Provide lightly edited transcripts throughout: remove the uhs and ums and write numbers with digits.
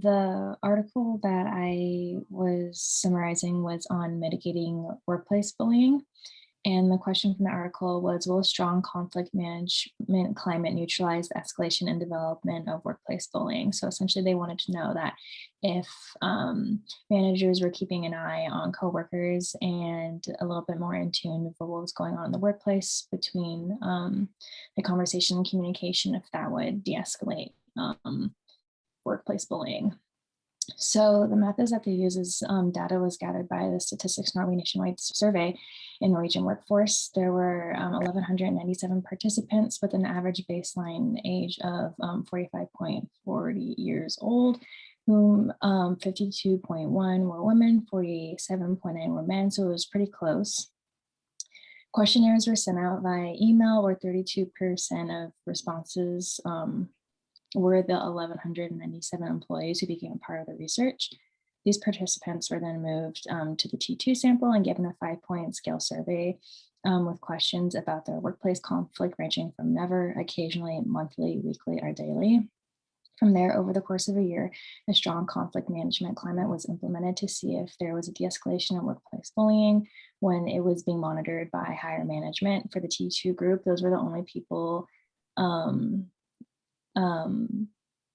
the article that I was summarizing was on mitigating workplace bullying. And the question from the article was, will a strong conflict management climate neutralize the escalation and development of workplace bullying? So essentially they wanted to know that if managers were keeping an eye on coworkers and a little bit more in tune with what was going on in the workplace between the conversation and communication, if that would de-escalate workplace bullying. So the methods that they use is data was gathered by the Statistics Norway nationwide survey in Norwegian workforce. There were 1,197 participants with an average baseline age of 45.40 years old, whom 52.1 were women, 47.9 were men, so it was pretty close. Questionnaires were sent out via email, where 32% of responses were the 1,197 employees who became part of the research. These participants were then moved to the T2 sample and given a 5-point scale survey with questions about their workplace conflict ranging from never, occasionally, monthly, weekly, or daily. From there, over the course of a year, a strong conflict management climate was implemented to see if there was a de-escalation of workplace bullying when it was being monitored by higher management. For the T2 group, those were the only people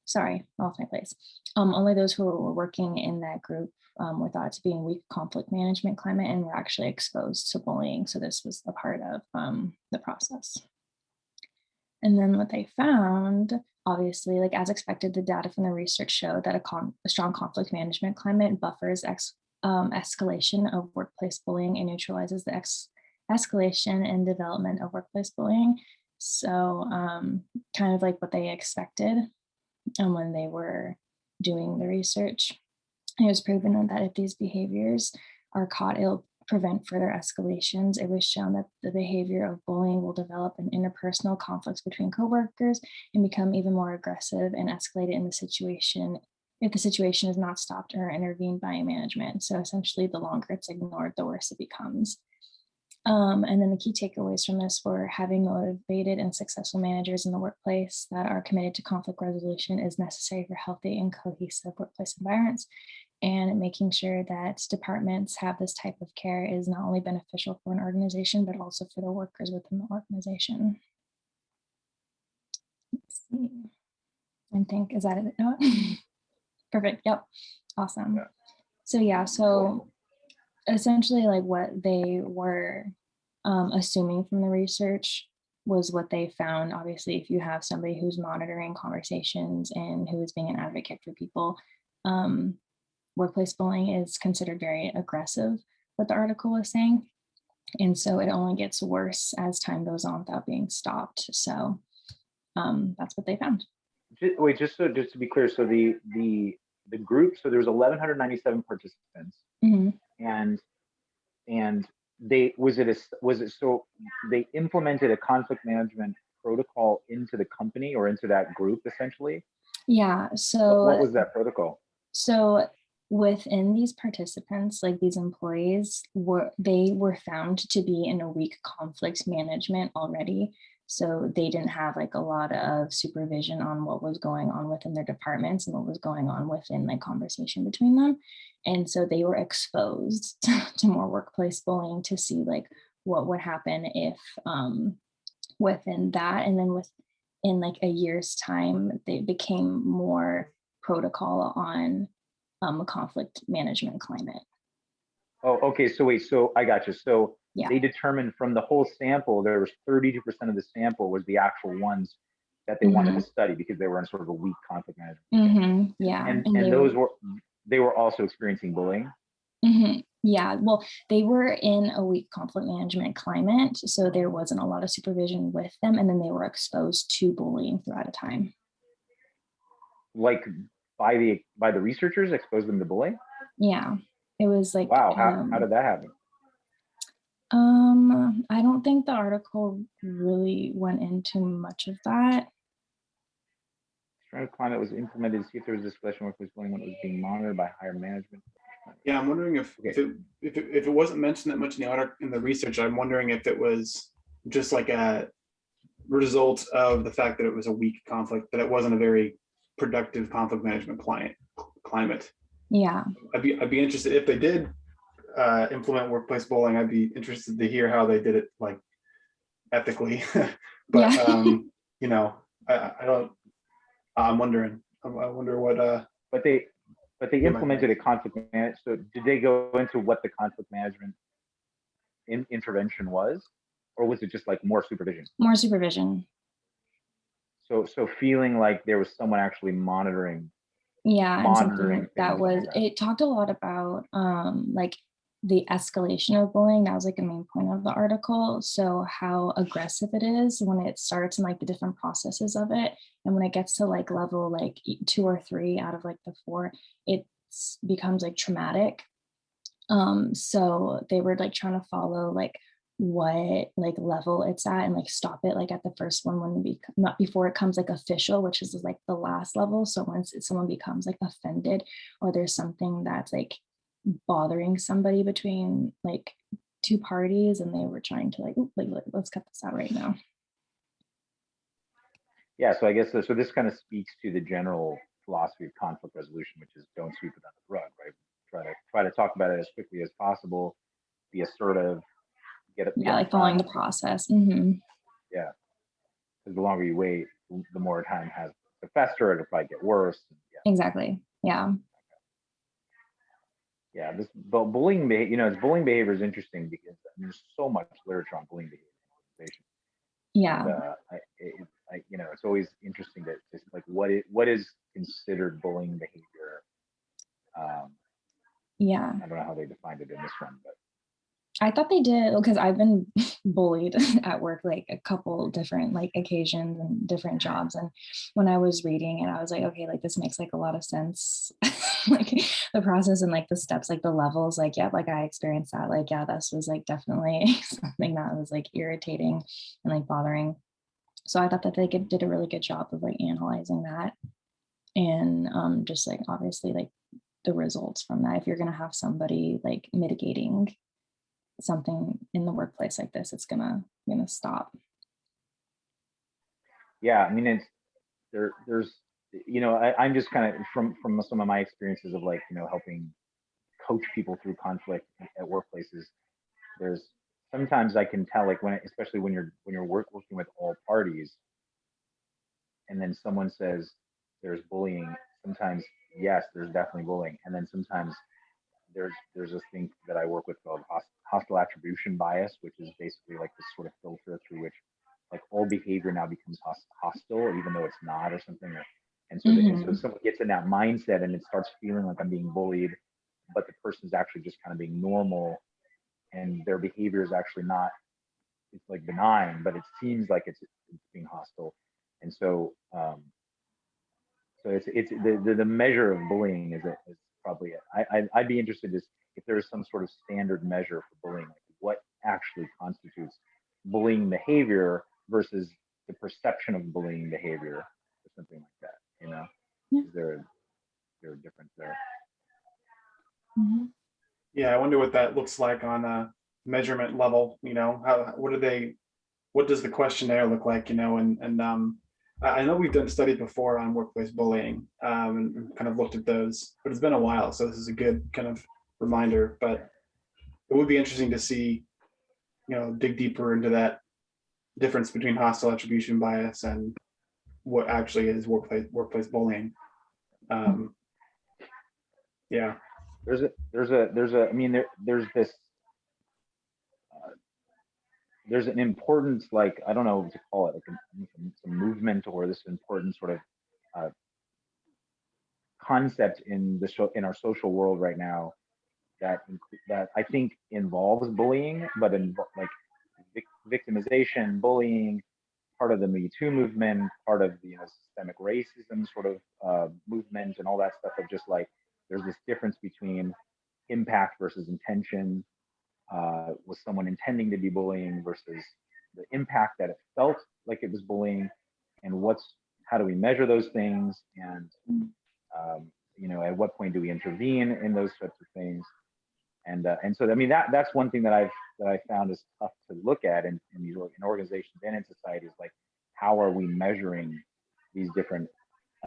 sorry, lost my place. Only those who were working in that group were thought to be in weak conflict management climate and were actually exposed to bullying. So this was a part of the process. And then what they found, obviously, like as expected, the data from the research showed that a strong conflict management climate buffers escalation of workplace bullying and neutralizes the escalation and development of workplace bullying. So kind of like what they expected when they were doing the research. It was proven that if these behaviors are caught, it'll prevent further escalations. It was shown that the behavior of bullying will develop in interpersonal conflicts between coworkers and become even more aggressive and escalated in the situation if the situation is not stopped or intervened by management. So essentially, the longer it's ignored, the worse it becomes. And then the key takeaways from this were having motivated and successful managers in the workplace that are committed to conflict resolution is necessary for healthy and cohesive workplace environments. And making sure that departments have this type of care is not only beneficial for an organization, but also for the workers within the organization. Let's see. I think, is that it? No? Perfect. Yep. Awesome. Yeah. So yeah, so essentially like what they were assuming from the research was what they found. Obviously, if you have somebody who's monitoring conversations and who is being an advocate for people, workplace bullying is considered very aggressive, what the article was saying. And so it only gets worse as time goes on without being stopped. So that's what they found. Wait, just to be clear, so the group, so there was 1,197 participants, mm-hmm. and they so they implemented a conflict management protocol into the company or into that group essentially? Yeah. So what was that protocol? So within these participants, like these employees were found to be in a weak conflict management already. So they didn't have like a lot of supervision on what was going on within their departments and what was going on within like conversation between them. And so they were exposed to more workplace bullying to see like what would happen if within that. And then within like a year's time, they became more protocol on a conflict management climate. Oh, okay. So wait, so I got you. So yeah. They determined from the whole sample, there was 32% of the sample was the actual ones that they mm-hmm. wanted to study because they were in sort of a weak conflict management. Mm-hmm. Yeah. And they were also experiencing bullying. Mm-hmm. Yeah. Well, they were in a weak conflict management climate, so there wasn't a lot of supervision with them, and then they were exposed to bullying throughout a time. Like by the researchers exposed them to bullying? Yeah. It was like, wow, how did that happen? I don't think the article really went into much of that. Strong climate was implemented to see if there was escalation workplace bullying when it was being monitored by higher management. Yeah, I'm wondering if it wasn't mentioned that much in the article, in the research. I'm wondering if it was just like a result of the fact that it was a weak conflict, that it wasn't a very productive conflict management climate. Yeah. I'd be interested if they did implement workplace bullying. I'd be interested to hear how they did it, like ethically. But Yeah. you know, I don't. I'm wondering. I wonder what. But they What might implemented a conflict management. So did they go into what the conflict management intervention was, or was it just like more supervision? More supervision. So feeling like there was someone actually monitoring Yeah, and something things that in was, progress. it talked a lot about like the escalation of bullying. That was like a main point of the article. So how aggressive it is when it starts and like the different processes of it. And when it gets to like level like 2 or 3 out of like the 4, it becomes like traumatic. So they were like trying to follow like what like level it's at and like stop it like at the first one when we not before it comes like official, which is like the last level. So once someone becomes like offended or there's something that's like bothering somebody between like 2 parties and they were trying to like, "Oop, like let's cut this out right now." Yeah, so I guess so this kind of speaks to the general philosophy of conflict resolution, which is don't sweep it under the rug, right? Try to talk about it as quickly as possible, be assertive, get Yeah, it like following done. the process. Hmm. Yeah, because the longer you wait, the more time has to fester. It'll probably get worse. Yeah, Exactly. Yeah. yeah. This bullying, bullying behavior is interesting because there's so much literature on bullying behavior in organizations. And Yeah. it's always interesting to like what is considered bullying behavior. Yeah. I don't know how they defined it in this one, but I thought they did because I've been bullied at work like a couple different like occasions and different jobs. And when I was reading it, I was like, okay, like this makes like a lot of sense. Like the process and like the steps, like the levels, like, yeah, like I experienced that. Like, yeah, this was like definitely something that was like irritating and like bothering. So I thought that they did a really good job of like analyzing that and just like obviously like the results from that. If you're going to have somebody like mitigating something in the workplace like this, it's gonna stop. yeah, I mean, it's there's I'm just kind of from some of my experiences of like helping coach people through conflict at workplaces. There's sometimes I can tell like especially when you're working with all parties, and then someone says there's bullying. Sometimes yes, there's definitely bullying, and then sometimes there's this thing that I work with called hostile attribution bias, which is basically like this sort of filter through which like all behavior now becomes hostile, even though it's not or something. And so someone gets in that mindset and it starts feeling like I'm being bullied, but the person's actually just kind of being normal, and their behavior is actually not. It's like benign, but it seems like it's being hostile, and so it's the measure of bullying is probably it. I'd be interested if there is some sort of standard measure for bullying, like what actually constitutes bullying behavior versus the perception of bullying behavior or something like that. Yeah. Is there a difference there? Mm-hmm. Yeah, I wonder what that looks like on a measurement level. What does the questionnaire look like? I know we've done studies before on workplace bullying, and kind of looked at those, but it's been a while, so this is a good kind of reminder. But it would be interesting to see, dig deeper into that difference between hostile attribution bias and what actually is workplace bullying. Yeah. There's this there's an important, like, I don't know what to call it, like some movement or this important sort of uh, concept in our social world right now that I think involves bullying, but like victimization, bullying, part of the Me Too movement, part of the systemic racism sort of movement, and all that stuff of just like there's this difference between impact versus intention. Was someone intending to be bullying versus the impact that it felt like it was bullying, and how do we measure those things, and at what point do we intervene in those types of things, and so I mean that's one thing that I found is tough to look at in organizations and in societies, like how are we measuring these different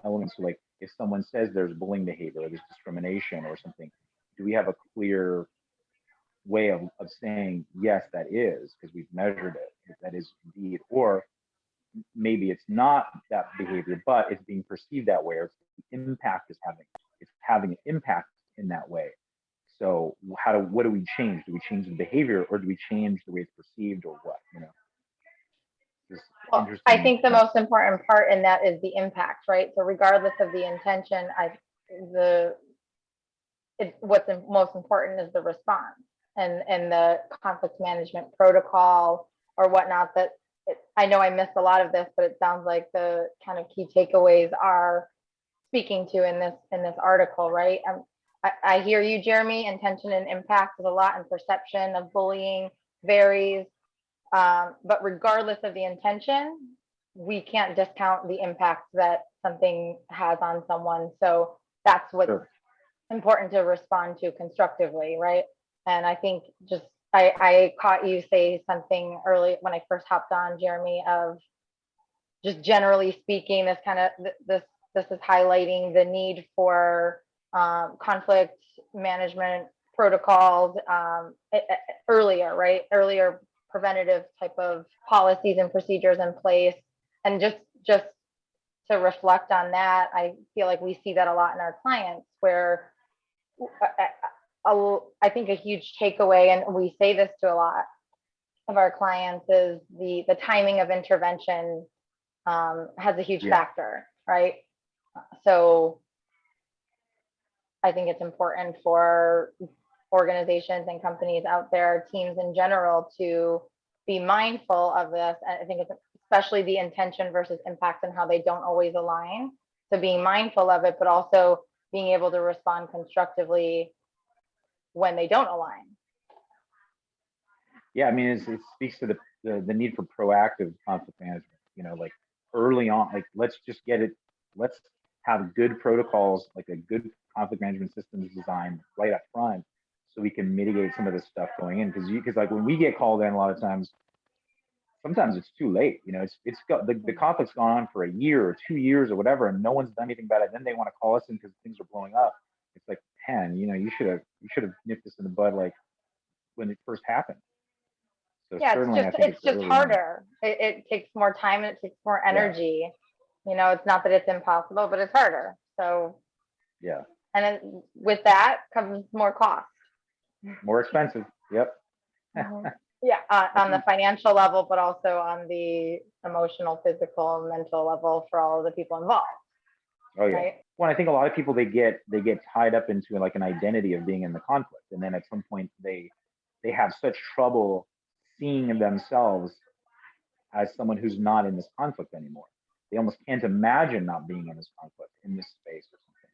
elements. So like if someone says there's bullying behavior or there's discrimination or something, do we have a clear way of saying, yes, that is, because we've measured it, if that is indeed, or maybe it's not that behavior, but it's being perceived that way, or the impact is having an impact in that way. So what do we change? Do we change the behavior, or do we change the way it's perceived, or what? Well, I think the most important part in that is the impact, right? So regardless of the intention, what's most important is the response and the conflict management protocol or whatnot. I know I missed a lot of this, but it sounds like the kind of key takeaways are speaking to in this article, right? I hear you, Jeremy. Intention and impact is a lot, and perception of bullying varies. But regardless of the intention, we can't discount the impact that something has on someone. So that's what's important to respond to constructively, right? And I think I caught you say something early when I first hopped on, Jeremy, of just generally speaking, this is highlighting the need for conflict management protocols earlier, right? Earlier preventative type of policies and procedures in place. And just to reflect on that, I feel like we see that a lot in our clients, where I think a huge takeaway, and we say this to a lot of our clients, is the timing of intervention has a huge factor, right? So I think it's important for organizations and companies out there, teams in general, to be mindful of this. I think it's especially the intention versus impact and how they don't always align. So being mindful of it, but also being able to respond constructively when they don't align. Yeah, I mean, it speaks to the need for proactive conflict management, like early on, like let's have good protocols, like a good conflict management systems designed right up front, so we can mitigate some of this stuff going in. Because like when we get called in, a lot of times, sometimes it's too late. It's got the conflict's gone on for a year or 2 years or whatever, and no one's done anything about it. Then they want to call us in because things are blowing up. It's like, you should have nipped this in the bud like when it first happened. So yeah, certainly, it's just harder. It takes more time and it takes more energy. It's not that it's impossible, but it's harder. So yeah. And then with that comes more cost. More expensive. Yep. Yeah, on the financial level, but also on the emotional, physical, mental level for all of the people involved. Oh yeah. Right? Well, I think a lot of people they get tied up into like an identity of being in the conflict, and then at some point they have such trouble seeing themselves as someone who's not in this conflict anymore. They almost can't imagine not being in this conflict, in this space or something.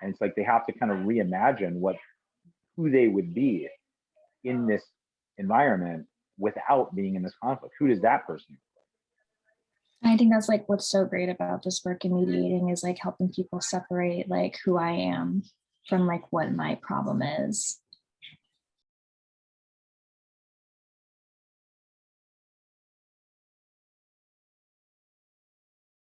And it's like they have to kind of reimagine who they would be in this environment without being in this conflict. Who does that person look like? I think that's like what's so great about this work in mediating, is like helping people separate like who I am from like what my problem is.